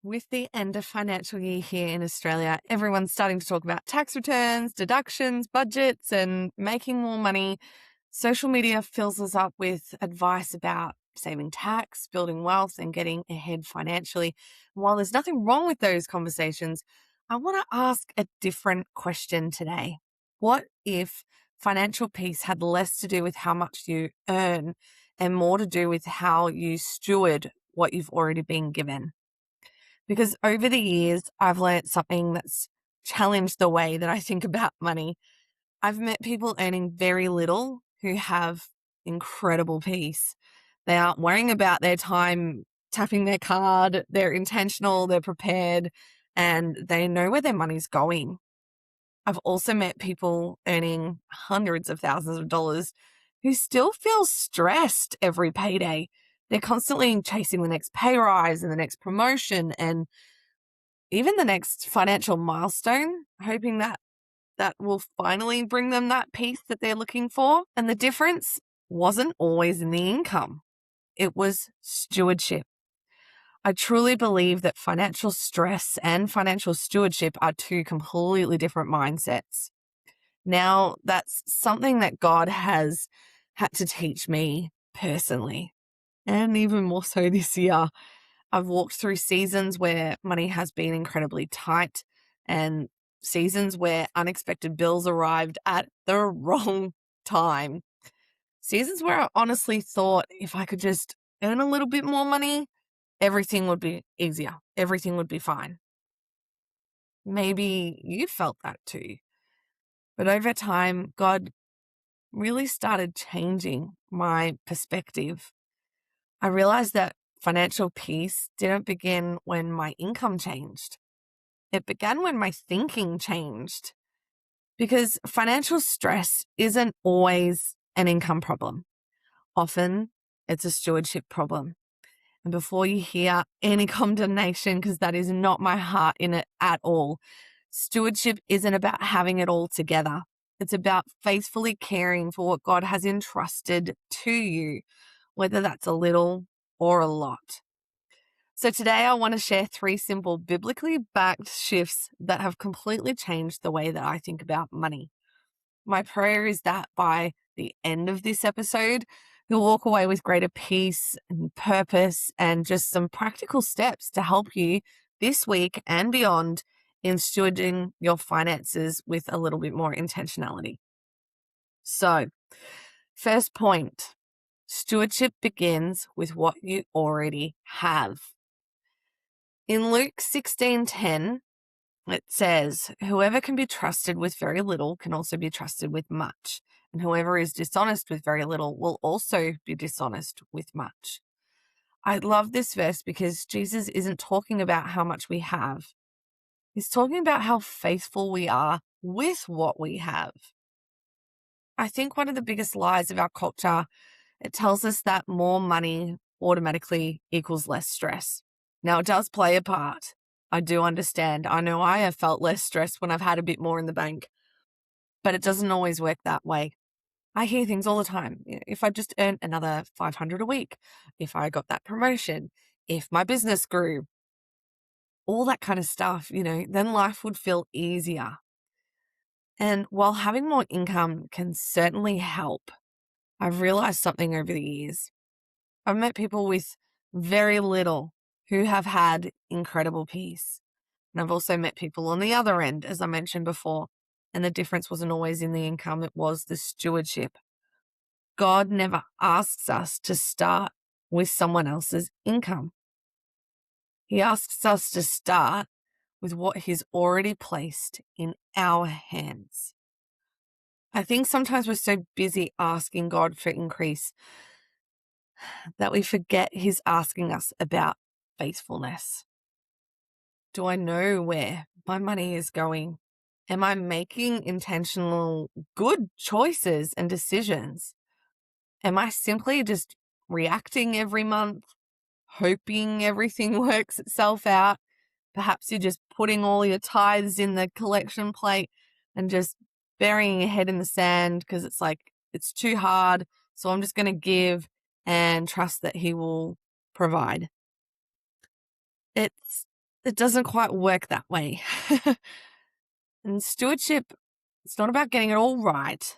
With the end of financial year here in Australia, everyone's starting to talk about tax returns, deductions, budgets, and making more money. Social media fills us up with advice about saving tax, building wealth, and getting ahead financially. While there's nothing wrong with those conversations, I want to ask a different question today. What if financial peace had less to do with how much you earn and more to do with how you steward what you've already been given? Because over the years, I've learned something that's challenged the way that I think about money. I've met people earning very little who have incredible peace. They aren't worrying about their time tapping their card. They're intentional, they're prepared, and they know where their money's going. I've also met people earning hundreds of thousands of dollars who still feel stressed every payday. They're constantly chasing the next pay rise and the next promotion and even the next financial milestone, hoping that that will finally bring them that peace that they're looking for. And the difference wasn't always in the income. It was stewardship. I truly believe that financial stress and financial stewardship are two completely different mindsets. Now, that's something that God has had to teach me personally, and even more so this year. I've walked through seasons where money has been incredibly tight and seasons where unexpected bills arrived at the wrong time. Seasons where I honestly thought if I could just earn a little bit more money, everything would be easier. Everything would be fine. Maybe you felt that too. But over time, God really started changing my perspective. I realized that financial peace didn't begin when my income changed. It began when my thinking changed. Because financial stress isn't always an income problem. Often it's a stewardship problem. And before you hear any condemnation, because that is not my heart in it at all, stewardship isn't about having it all together. It's about faithfully caring for what God has entrusted to you, whether that's a little or a lot. So today I want to share 3 simple biblically backed shifts that have completely changed the way that I think about money. My prayer is that by the end of this episode, you'll walk away with greater peace and purpose and just some practical steps to help you this week and beyond in stewarding your finances with a little bit more intentionality. So, first point, stewardship begins with what you already have. In Luke 16:10, it says, "Whoever can be trusted with very little can also be trusted with much, and whoever is dishonest with very little will also be dishonest with much." I love this verse because Jesus isn't talking about how much we have. He's talking about how faithful we are with what we have. I think one of the biggest lies of our culture, it tells us that more money automatically equals less stress. Now, it does play a part. I do understand. I know I have felt less stressed when I've had a bit more in the bank, but it doesn't always work that way. I hear things all the time. If I just earned another 500 a week, if I got that promotion, if my business grew, all that kind of stuff, then life would feel easier. And while having more income can certainly help, I've realized something over the years. I've met people with very little who have had incredible peace. And I've also met people on the other end, as I mentioned before, and the difference wasn't always in the income, it was the stewardship. God never asks us to start with someone else's income. He asks us to start with what He's already placed in our hands. I think sometimes we're so busy asking God for increase that we forget He's asking us about faithfulness. Do I know where my money is going? Am I making intentional good choices and decisions? Am I simply just reacting every month, hoping everything works itself out? Perhaps you're just putting all your tithes in the collection plate and just burying your head in the sand because it's like, it's too hard. So I'm just going to give and trust that He will provide. It's it doesn't quite work that way. And stewardship, it's not about getting it all right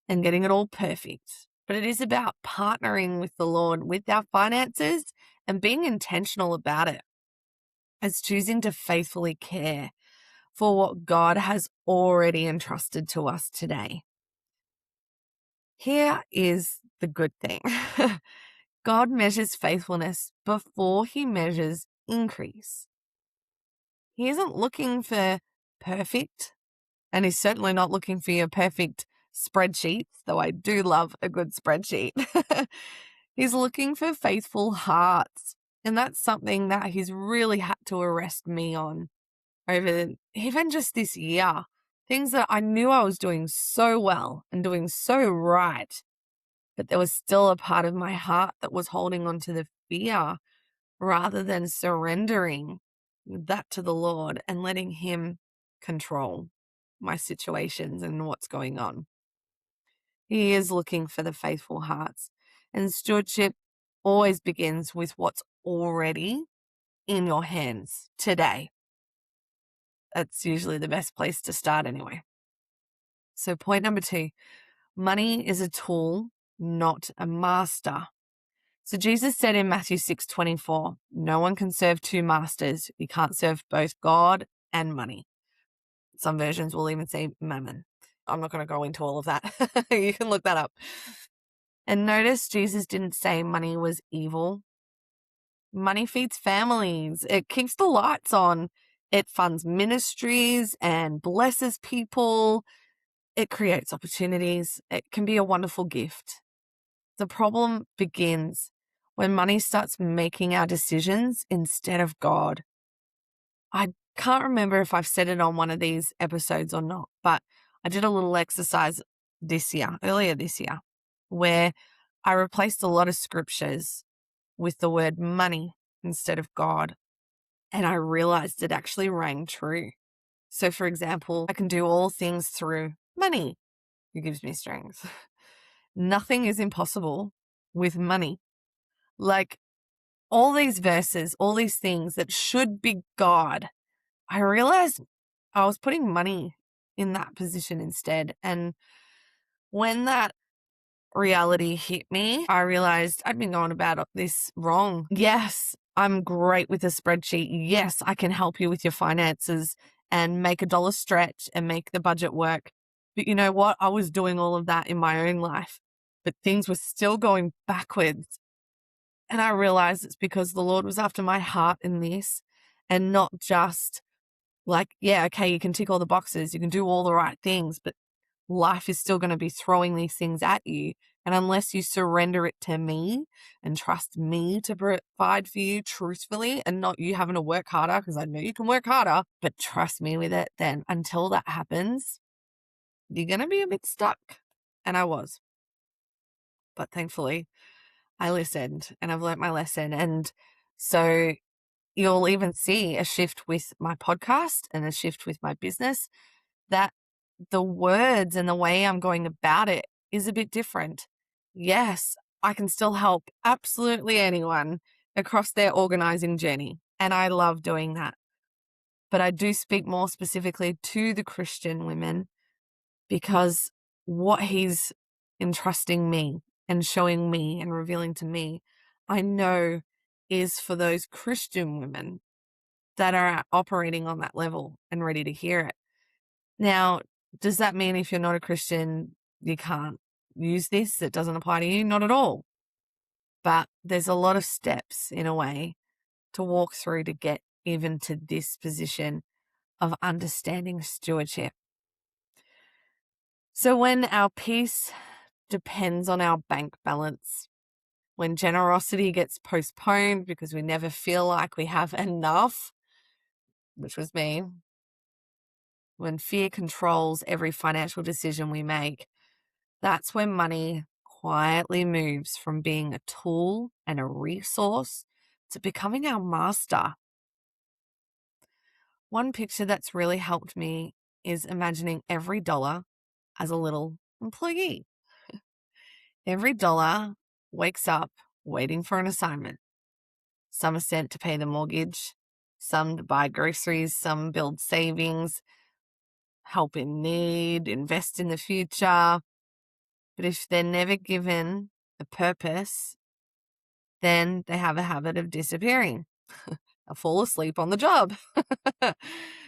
and getting it all perfect, but it is about partnering with the Lord with our finances and being intentional about it. It's choosing to faithfully care for what God has already entrusted to us today. Here is the good thing. God measures faithfulness before he measures increase. He isn't looking for perfect, and he's certainly not looking for your perfect spreadsheets, though I do love a good spreadsheet. He's looking for faithful hearts, and that's something that he's really had to arrest me on over even just this year. Things that I knew I was doing so well and doing so right, but there was still a part of my heart that was holding on to the fear rather than surrendering that to the Lord and letting him control my situations and what's going on. He is looking for the faithful hearts, and stewardship always begins with what's already in your hands today. That's usually the best place to start anyway. So point number 2, money is a tool, not a master. So Jesus said in Matthew 6:24, no one can serve two masters. You can't serve both God and money. Some versions will even say mammon. I'm not going to go into all of that. You can look that up. And notice Jesus didn't say money was evil. Money feeds families. It keeps the lights on. It funds ministries and blesses people. It creates opportunities. It can be a wonderful gift. The problem begins when money starts making our decisions instead of God. I can't remember if I've said it on one of these episodes or not, but I did a little exercise earlier this year, where I replaced a lot of scriptures with the word money instead of God. And I realized it actually rang true. So for example, I can do all things through money, who gives me strength. Nothing is impossible with money. Like all these verses, all these things that should be God, I realized I was putting money in that position instead. And when that reality hit me, I realized I'd been going about this wrong. Yes, I'm great with a spreadsheet. Yes, I can help you with your finances and make a dollar stretch and make the budget work. But you know what? I was doing all of that in my own life, but things were still going backwards. And I realized it's because the Lord was after my heart in this, and not just like, yeah, okay, you can tick all the boxes, you can do all the right things, but life is still going to be throwing these things at you. And unless you surrender it to me and trust me to provide for you truthfully and not you having to work harder, because I know you can work harder, but trust me with it, then until that happens, you're going to be a bit stuck. And I was. But thankfully, I listened and I've learnt my lesson. And so you'll even see a shift with my podcast and a shift with my business, that the words and the way I'm going about it is a bit different. Yes, I can still help absolutely anyone across their organizing journey, and I love doing that. But I do speak more specifically to the Christian women, because what he's entrusting me and showing me and revealing to me, I know is for those Christian women that are operating on that level and ready to hear it. Now, does that mean if you're not a Christian, you can't use this? It doesn't apply to you? Not at all. But there's a lot of steps in a way to walk through to get even to this position of understanding stewardship. So when our peace depends on our bank balance, when generosity gets postponed because we never feel like we have enough, which was me, when fear controls every financial decision we make, that's when money quietly moves from being a tool and a resource to becoming our master. One picture that's really helped me is imagining every dollar as a little employee. Every dollar wakes up waiting for an assignment. Some are sent to pay the mortgage, some to buy groceries, some build savings, help in need, invest in the future. But if they're never given a purpose, then they have a habit of disappearing. I fall asleep on the job.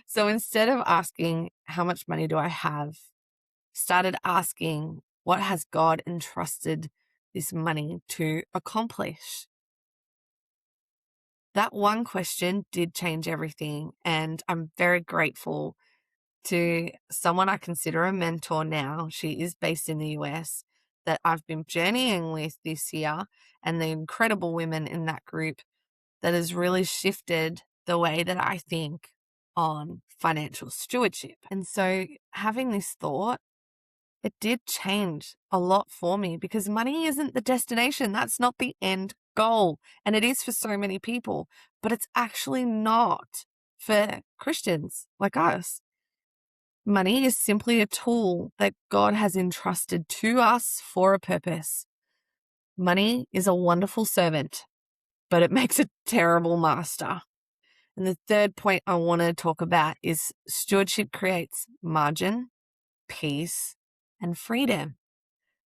So instead of asking, how much money do I have? Started asking, what has God entrusted this money to accomplish? That one question did change everything. And I'm very grateful to someone I consider a mentor now. She is based in the US, that I've been journeying with this year, and the incredible women in that group that has really shifted the way that I think on financial stewardship. And so having this thought, it did change a lot for me, because money isn't the destination. That's not the end goal. And it is for so many people, but it's actually not for Christians like us. Money is simply a tool that God has entrusted to us for a purpose. Money is a wonderful servant, but it makes a terrible master. And the third point I want to talk about is stewardship creates margin, peace, and freedom.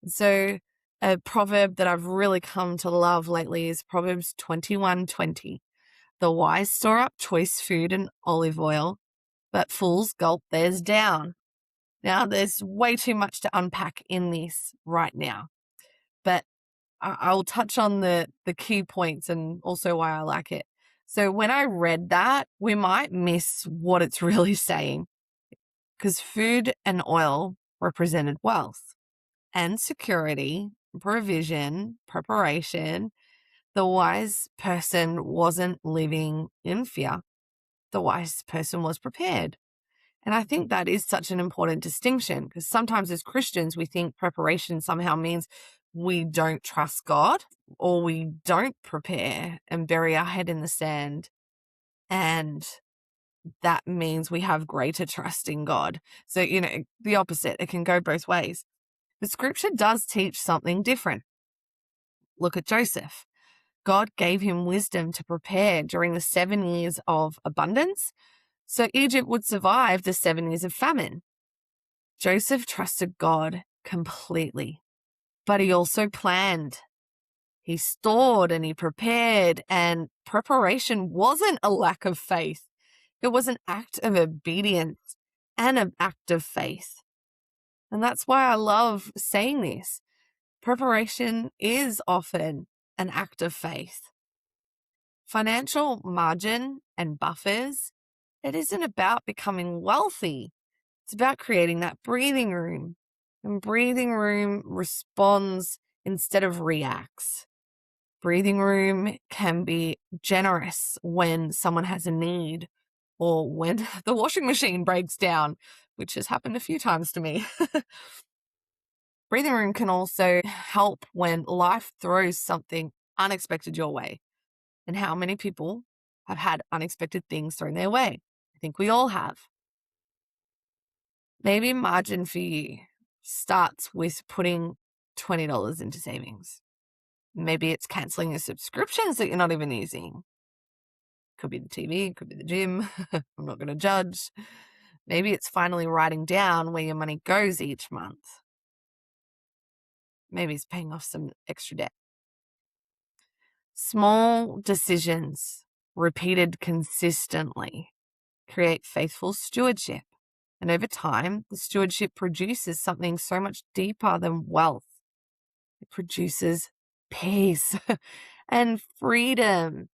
So a proverb that I've really come to love lately is Proverbs 21:20. The wise store up choice food and olive oil, but fools gulp theirs down. Now, there's way too much to unpack in this right now, but I'll touch on the key points and also why I like it. So when I read that, we might miss what it's really saying, because food and oil represented wealth and security, provision, preparation. The wise person wasn't living in fear. The wise person was prepared. And I think that is such an important distinction, because sometimes as Christians, we think preparation somehow means we don't trust God, or we don't prepare and bury our head in the sand. And that means we have greater trust in God. So, the opposite, it can go both ways. But scripture does teach something different. Look at Joseph. God gave him wisdom to prepare during the 7 years of abundance, so Egypt would survive the 7 years of famine. Joseph trusted God completely, but he also planned. He stored and he prepared, and preparation wasn't a lack of faith. It was an act of obedience and an act of faith. And that's why I love saying this. Preparation is often an act of faith. Financial margin and buffers, it isn't about becoming wealthy. It's about creating that breathing room. And breathing room responds instead of reacts. Breathing room can be generous when someone has a need, or when the washing machine breaks down, which has happened a few times to me. Breathing room can also help when life throws something unexpected your way. And how many people have had unexpected things thrown their way? I think we all have. Maybe margin for you starts with putting $20 into savings. Maybe it's canceling your subscriptions that you're not even using. Could be the TV, could be the gym. I'm not going to judge. Maybe it's finally writing down where your money goes each month. Maybe it's paying off some extra debt. Small decisions repeated consistently create faithful stewardship. And over time, the stewardship produces something so much deeper than wealth. It produces peace and freedom.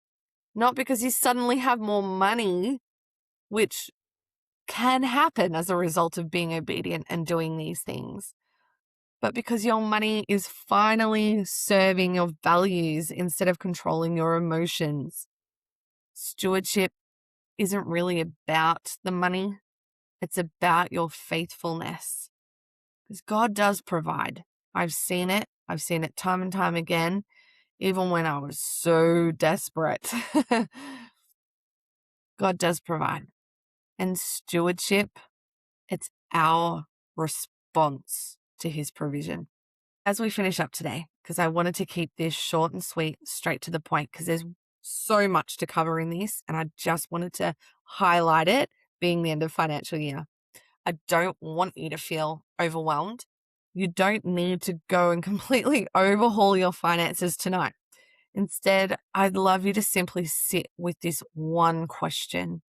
Not because you suddenly have more money, which can happen as a result of being obedient and doing these things, but because your money is finally serving your values instead of controlling your emotions. Stewardship isn't really about the money. It's about your faithfulness, because God does provide. I've seen it. I've seen it time and time again, even when I was so desperate. God does provide. And stewardship, it's our response to his provision. As we finish up today, because I wanted to keep this short and sweet, straight to the point, because there's so much to cover in this, and I just wanted to highlight it being the end of financial year. I don't want you to feel overwhelmed. You don't need to go and completely overhaul your finances tonight. Instead, I'd love you to simply sit with this one question.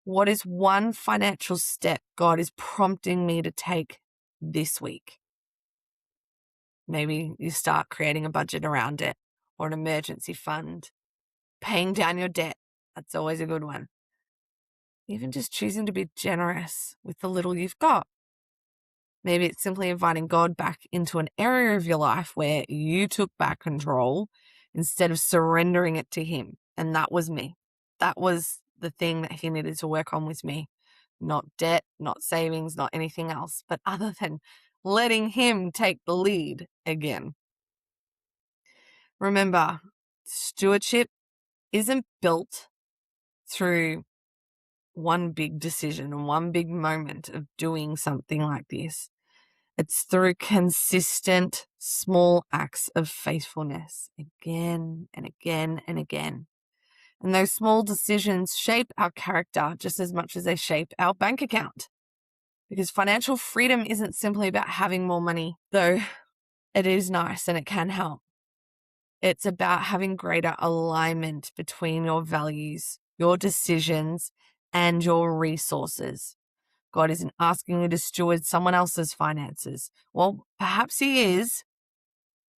What is one financial step God is prompting me to take this week? Maybe you start creating a budget around it, or an emergency fund, paying down your debt. That's always a good one. Even just choosing to be generous with the little you've got. Maybe it's simply inviting God back into an area of your life where you took back control instead of surrendering it to Him. And that was me. That was the thing that He needed to work on with me. Not debt, not savings, not anything else, but other than letting Him take the lead again. Remember, stewardship isn't built through one big decision and one big moment of doing something like this. It's through consistent small acts of faithfulness again and again and again. And those small decisions shape our character just as much as they shape our bank account. Because financial freedom isn't simply about having more money, though it is nice and it can help. It's about having greater alignment between your values, your decisions, and your resources. God isn't asking you to steward someone else's finances. Well, perhaps He is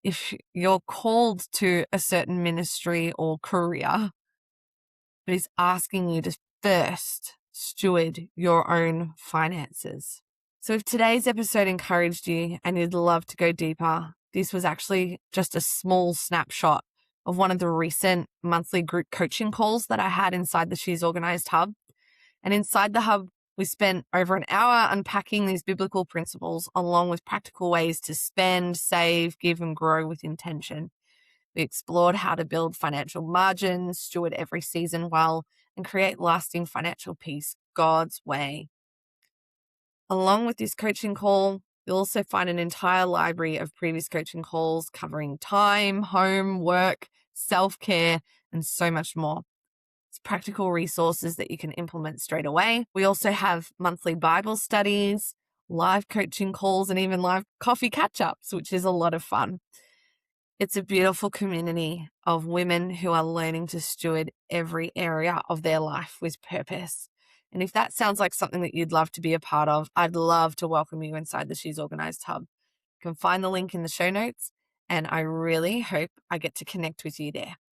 if you're called to a certain ministry or career, but He's asking you to first steward your own finances. So if today's episode encouraged you and you'd love to go deeper, this was actually just a small snapshot of one of the recent monthly group coaching calls that I had inside the She's Organized Hub. And inside the hub, we spent over an hour unpacking these biblical principles along with practical ways to spend, save, give, and grow with intention. We explored how to build financial margins, steward every season well, and create lasting financial peace God's way. Along with this coaching call, you'll also find an entire library of previous coaching calls covering time, home, work, self-care, and so much more. It's practical resources that you can implement straight away. We also have monthly Bible studies, live coaching calls, and even live coffee catch-ups, which is a lot of fun. It's a beautiful community of women who are learning to steward every area of their life with purpose. And if that sounds like something that you'd love to be a part of, I'd love to welcome you inside the She's Organized Hub. You can find the link in the show notes, and I really hope I get to connect with you there.